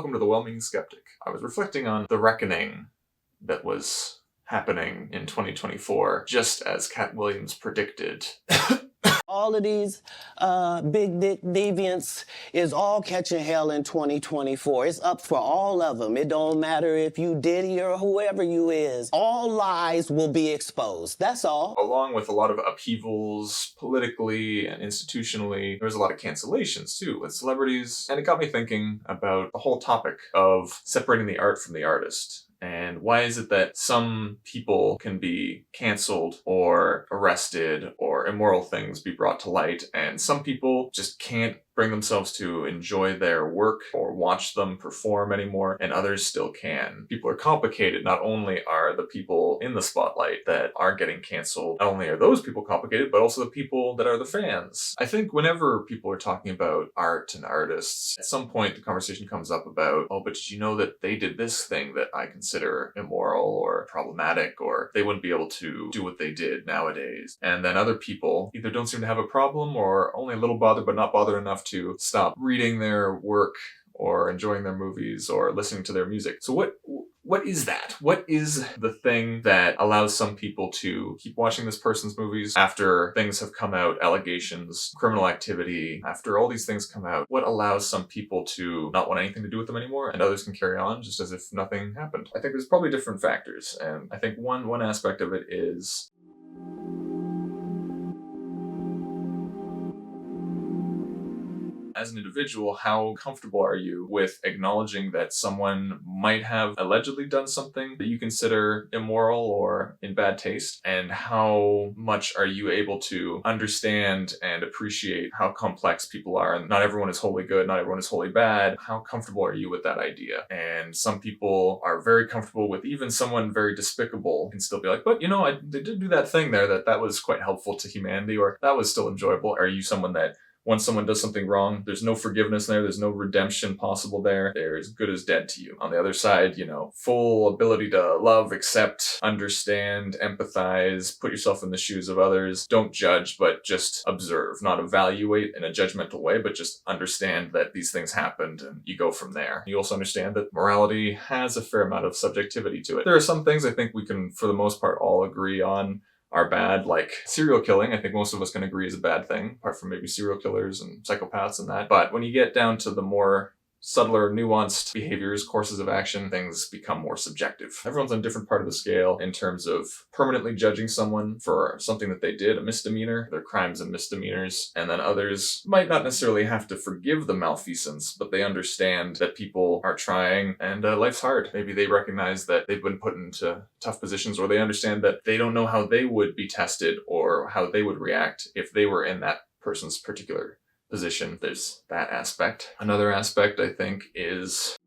welcome to the Well-Meaning Skeptic. I was reflecting on the reckoning that was happening in 2024, just as Cat Williams predicted. All of these big dick deviants is all catching hell in 2024. It's up for all of them. It don't matter if you Diddy or whoever you is. All lies will be exposed. That's all. Along with a lot of upheavals politically and institutionally, there was a lot of cancellations too with celebrities. And it got me thinking about the whole topic of separating the art from the artist. And why is it that some people can be canceled or arrested or immoral things be brought to light, and some people just can't bring themselves to enjoy their work or watch them perform anymore, and others still can? People are complicated. Not only are the people in the spotlight that are getting canceled, not only are those people complicated, but also the people that are the fans. I think whenever people are talking about art and artists, at some point the conversation comes up about, oh, but did you know that they did this thing that I consider immoral or problematic, or they wouldn't be able to do what they did nowadays? And then other people either don't seem to have a problem or only a little bothered, but not bothered enough to stop reading their work or enjoying their movies or listening to their music. So what is that? What is the thing that allows some people to keep watching this person's movies after things have come out, allegations, criminal activity, after all these things come out? What allows some people to not want anything to do with them anymore and others can carry on just as if nothing happened? I think there's probably different factors, and I think one aspect of it is as an individual, how comfortable are you with acknowledging that someone might have allegedly done something that you consider immoral or in bad taste? And how much are you able to understand and appreciate how complex people are? And not everyone is wholly good, not everyone is wholly bad. How comfortable are you with that idea? And some people are very comfortable with even someone very despicable can still be like, but they did do that thing there that was quite helpful to humanity, or that was still enjoyable. Are you someone that once someone does something wrong, there's no forgiveness there, there's no redemption possible there, they're as good as dead to you? On the other side, full ability to love, accept, understand, empathize, put yourself in the shoes of others. Don't judge, but just observe, not evaluate in a judgmental way, but just understand that these things happened and you go from there. You also understand that morality has a fair amount of subjectivity to it. There are some things I think we can, for the most part, all agree on are bad, like serial killing. I think most of us can agree is a bad thing, apart from maybe serial killers and psychopaths and that. But when you get down to the more subtler, nuanced behaviors, courses of action, things become more subjective. Everyone's on a different part of the scale in terms of permanently judging someone for something that they did, a misdemeanor, their crimes and misdemeanors. And then others might not necessarily have to forgive the malfeasance, but they understand that people are trying and life's hard. Maybe they recognize that they've been put into tough positions, or they understand that they don't know how they would be tested or how they would react if they were in that person's particular position. There's that aspect. Another aspect, I think, is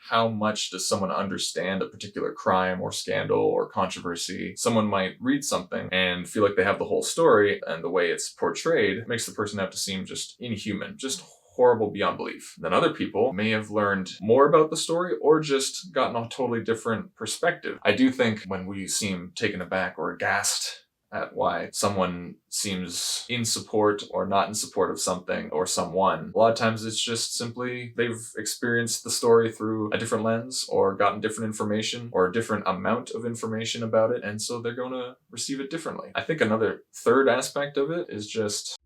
how much does someone understand a particular crime or scandal or controversy? Someone might read something and feel like they have the whole story, and the way it's portrayed makes the person out to seem just inhuman, just horrible beyond belief. Then other people may have learned more about the story or just gotten a totally different perspective. I do think when we seem taken aback or aghast at why someone seems in support or not in support of something or someone, a lot of times it's just simply they've experienced the story through a different lens or gotten different information or a different amount of information about it, and so they're going to receive it differently. I think another third aspect of it is just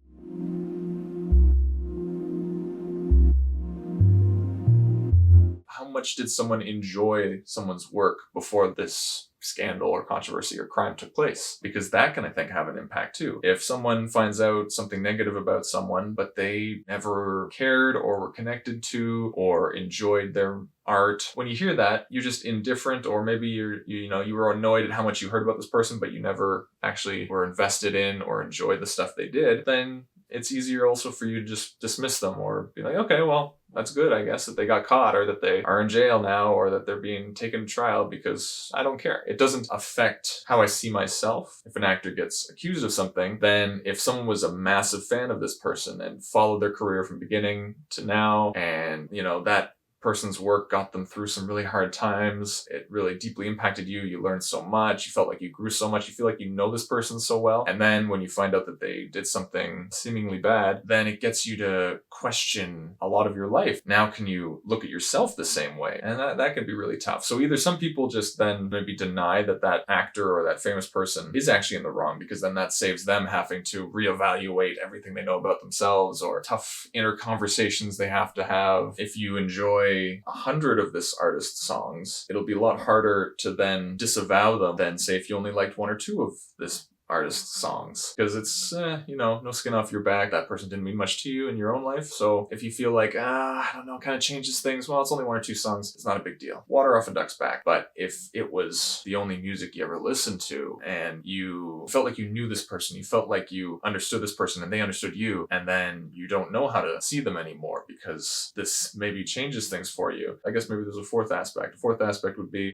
how much did someone enjoy someone's work before this scandal or controversy or crime took place? Because that can, I think, have an impact too. If someone finds out something negative about someone, but they never cared or were connected to or enjoyed their art, when you hear that, you're just indifferent, or maybe you were annoyed at how much you heard about this person, but you never actually were invested in or enjoyed the stuff they did, then it's easier also for you to just dismiss them or be like, okay, well, that's good, I guess, that they got caught or that they are in jail now or that they're being taken to trial, because I don't care. It doesn't affect how I see myself. If an actor gets accused of something, then if someone was a massive fan of this person and followed their career from beginning to now, and, that person's work got them through some really hard times. It really deeply impacted you. You learned so much. You felt like you grew so much. You feel like you know this person so well. And then when you find out that they did something seemingly bad, then it gets you to question a lot of your life. Now, can you look at yourself the same way? And that can be really tough. So either some people just then maybe deny that that actor or that famous person is actually in the wrong, because then that saves them having to reevaluate everything they know about themselves, or tough inner conversations they have to have. If you enjoy 100 of this artist's songs, it'll be a lot harder to then disavow them than, say, if you only liked one or two of this artist's songs, because it's no skin off your back. That person didn't mean much to you in your own life. So if you feel like I don't know, kind of changes things, well, it's only one or two songs, it's not a big deal. Water off a duck's back. But if it was the only music you ever listened to, and you felt like you knew this person, you felt like you understood this person and they understood you, and then you don't know how to see them anymore because this maybe changes things for you, I guess maybe there's a fourth aspect. The fourth aspect would be,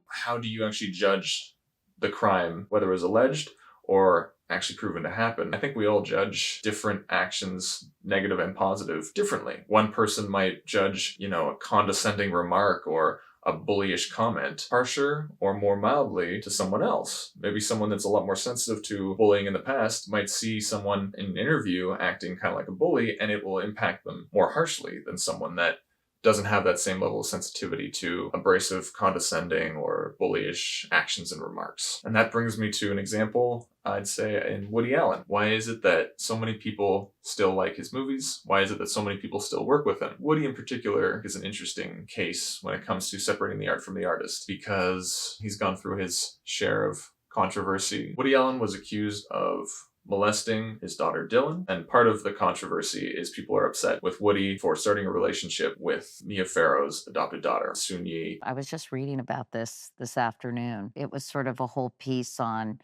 how do you actually judge the crime, whether it was alleged or actually proven to happen? I think we all judge different actions, negative and positive, differently. One person might judge, a condescending remark or a bullyish comment harsher or more mildly to someone else. Maybe someone that's a lot more sensitive to bullying in the past might see someone in an interview acting kind of like a bully, and it will impact them more harshly than someone that doesn't have that same level of sensitivity to abrasive, condescending, or bullyish actions and remarks. And that brings me to an example, I'd say, in Woody Allen. Why is it that so many people still like his movies? Why is it that so many people still work with him? Woody in particular is an interesting case when it comes to separating the art from the artist, because he's gone through his share of controversy. Woody Allen was accused of molesting his daughter Dylan, and part of the controversy is people are upset with Woody for starting a relationship with Mia Farrow's adopted daughter, Soon Yi. I was just reading about this afternoon. It was sort of a whole piece on,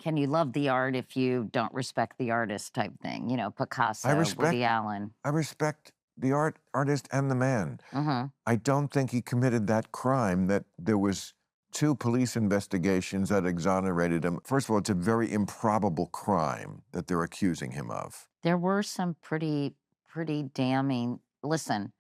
can you love the art if you don't respect the artist type thing? Picasso, Woody Allen. I respect the artist and the man. Mm-hmm. I don't think he committed that crime. That there was 2 police investigations that exonerated him. First of all, it's a very improbable crime that they're accusing him of. There were some pretty damning. Listen,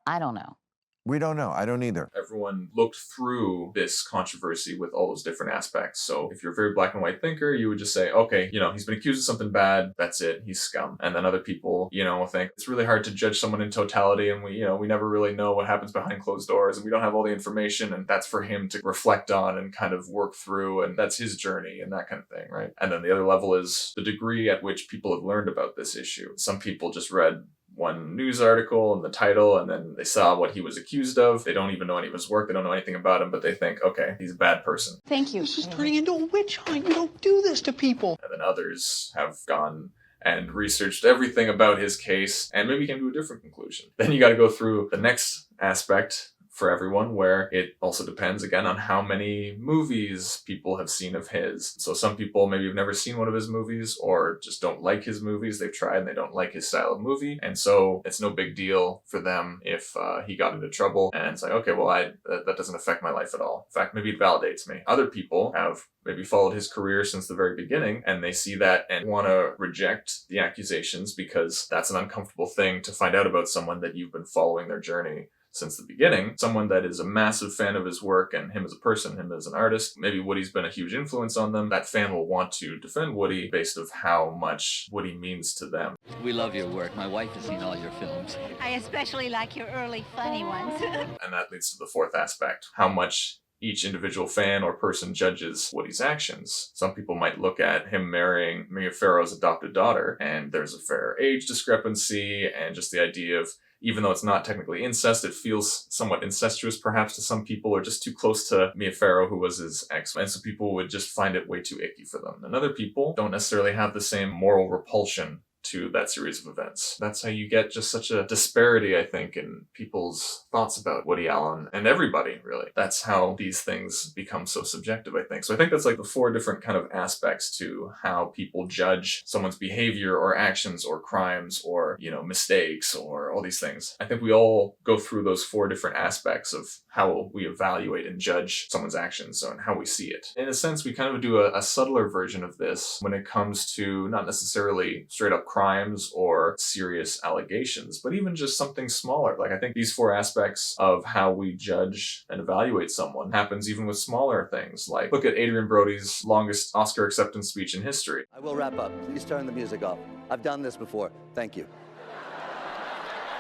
I don't know. We don't know. I don't either. Everyone looked through this controversy with all those different aspects. So if you're a very black and white thinker, you would just say, okay, he's been accused of something bad. That's it. He's scum. And then other people, think it's really hard to judge someone in totality. And we never really know what happens behind closed doors, and we don't have all the information. And that's for him to reflect on and kind of work through. And that's his journey and that kind of thing, right? And then the other level is the degree at which people have learned about this issue. Some people just read one news article and the title, and then they saw what he was accused of. They don't even know any of his work. They don't know anything about him, but they think, okay, he's a bad person. Thank you. This is turning into a witch hunt. You don't do this to people. And then others have gone and researched everything about his case and maybe came to a different conclusion. Then you got to go through the next aspect for everyone, where it also depends again on how many movies people have seen of his. So some people maybe have never seen one of his movies or just don't like his movies. They've tried and they don't like his style of movie. And so it's no big deal for them if he got into trouble and it's like, okay, well, that doesn't affect my life at all. In fact, maybe it validates me. Other people have maybe followed his career since the very beginning, and they see that and want to reject the accusations because that's an uncomfortable thing to find out about someone that you've been following their journey since the beginning. Someone that is a massive fan of his work and him as a person, him as an artist. Maybe Woody's been a huge influence on them. That fan will want to defend Woody based on how much Woody means to them. We love your work. My wife has seen all your films. I especially like your early funny ones. And that leads to the fourth aspect, how much each individual fan or person judges Woody's actions. Some people might look at him marrying Mia Farrow's adopted daughter, and there's a fair age discrepancy, and just the idea of, even though it's not technically incest, it feels somewhat incestuous perhaps to some people, or just too close to Mia Farrow, who was his ex. And so people would just find it way too icky for them. And other people don't necessarily have the same moral repulsion to that series of events. That's how you get just such a disparity, I think, in people's thoughts about Woody Allen and everybody, really. That's how these things become so subjective, I think. So I think that's like the 4 different kind of aspects to how people judge someone's behavior or actions or crimes or, mistakes or all these things. I think we all go through those 4 different aspects of how we evaluate and judge someone's actions and how we see it. In a sense, we kind of do a subtler version of this when it comes to not necessarily straight up crimes or serious allegations, but even just something smaller. Like, I think these 4 aspects of how we judge and evaluate someone happens even with smaller things. Like, look at Adrian Brody's longest Oscar acceptance speech in history. I will wrap up. Please turn the music off. I've done this before. Thank you.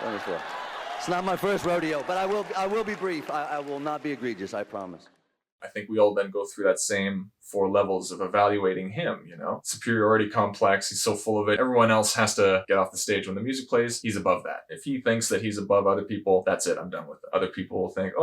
Done this before. It's not my first rodeo, but I will be brief. I will not be egregious, I promise. I think we all then go through that same 4 levels of evaluating him, Superiority complex, he's so full of it. Everyone else has to get off the stage when the music plays. He's above that. If he thinks that he's above other people, that's it, I'm done with it. Other people will think,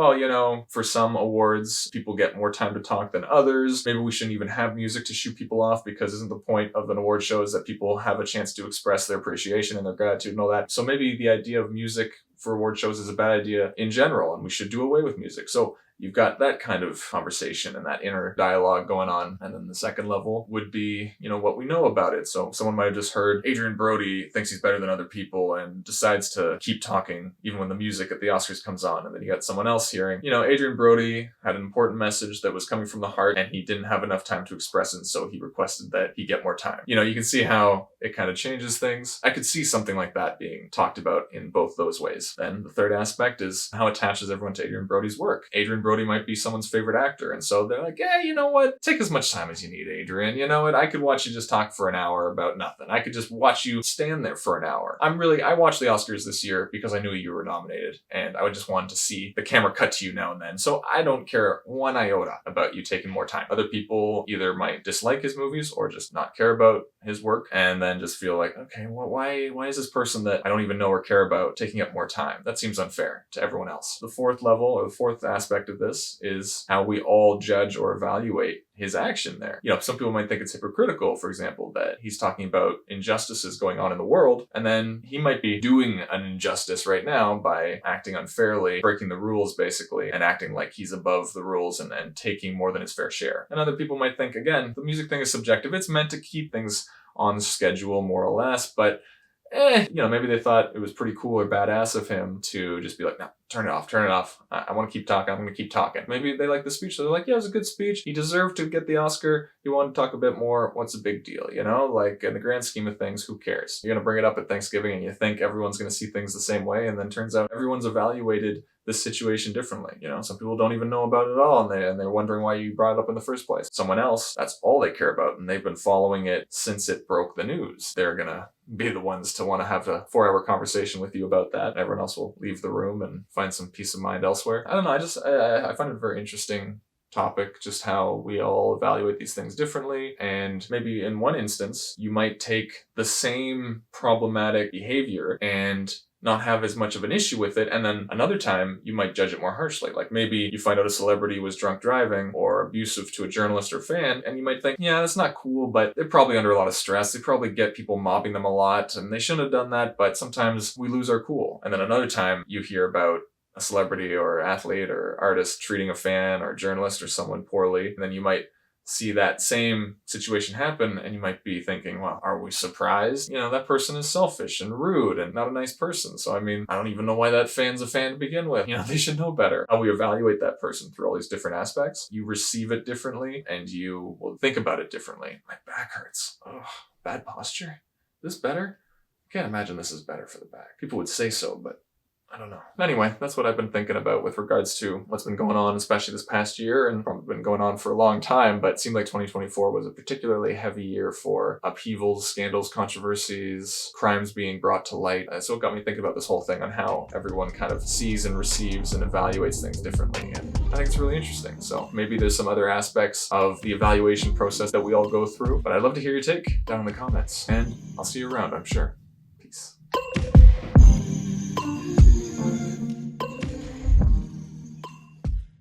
for some awards, people get more time to talk than others. Maybe we shouldn't even have music to shoot people off, because isn't the point of an award show is that people have a chance to express their appreciation and their gratitude and all that. So maybe the idea of music for award shows is a bad idea in general, and we should do away with music. So you've got that kind of conversation and that inner dialogue going on. And then the second level would be, what we know about it. So someone might have just heard Adrian Brody thinks he's better than other people and decides to keep talking even when the music at the Oscars comes on. And then you got someone else hearing, Adrian Brody had an important message that was coming from the heart and he didn't have enough time to express it. So he requested that he get more time. You can see how it kind of changes things. I could see something like that being talked about in both those ways. Then the third aspect is how it attaches everyone to Adrian Brody's work. Adrian Brody might be someone's favorite actor. And so they're like, you know what? Take as much time as you need, Adrian. You know what? I could watch you just talk for an hour about nothing. I could just watch you stand there for an hour. I watched the Oscars this year because I knew you were nominated and I would just want to see the camera cut to you now and then. So I don't care 1 iota about you taking more time. Other people either might dislike his movies or just not care about his work and then just feel like, okay, well, why is this person that I don't even know or care about taking up more time? That seems unfair to everyone else. The 4th level or the 4th aspect of this is how we all judge or evaluate his action there. Some people might think it's hypocritical, for example, that he's talking about injustices going on in the world, and then he might be doing an injustice right now by acting unfairly, breaking the rules basically, and acting like he's above the rules and taking more than his fair share. And other people might think, again, the music thing is subjective. It's meant to keep things on schedule more or less, but maybe they thought it was pretty cool or badass of him to just be like, no, turn it off. I want to keep talking. I'm going to keep talking. Maybe they like the speech. So they're like, yeah, it was a good speech. He deserved to get the Oscar. He wanted to talk a bit more. What's the big deal? Like in the grand scheme of things, who cares? You're going to bring it up at Thanksgiving and you think everyone's going to see things the same way. And then turns out everyone's evaluated this situation differently. Some people don't even know about it at all and they're wondering why you brought it up in the first place. Someone else, that's all they care about. And they've been following it since it broke the news. They're going to be the ones to want to have a 4-hour conversation with you about that. Everyone else will leave the room and find some peace of mind elsewhere. I don't know. I find it a very interesting topic, just how we all evaluate these things differently. And maybe in one instance, you might take the same problematic behavior and not have as much of an issue with it, and then another time you might judge it more harshly. Like maybe you find out a celebrity was drunk driving or abusive to a journalist or fan, and you might think, yeah, that's not cool, but they're probably under a lot of stress. They probably get people mobbing them a lot, and they shouldn't have done that, but sometimes we lose our cool. And then another time you hear about a celebrity or athlete or artist treating a fan or journalist or someone poorly, and then you might see that same situation happen and you might be thinking, well, are we surprised? That person is selfish and rude and not a nice person. So, I don't even know why that fan's a fan to begin with. They should know better. How we evaluate that person through all these different aspects, you receive it differently and you will think about it differently. My back hurts. Ugh, bad posture. Is this better? I can't imagine this is better for the back. People would say so, but I don't know. Anyway, that's what I've been thinking about with regards to what's been going on, especially this past year, and probably been going on for a long time, but it seemed like 2024 was a particularly heavy year for upheavals, scandals, controversies, crimes being brought to light. So it got me thinking about this whole thing on how everyone kind of sees and receives and evaluates things differently, and I think it's really interesting. So maybe there's some other aspects of the evaluation process that we all go through, but I'd love to hear your take down in the comments, and I'll see you around, I'm sure.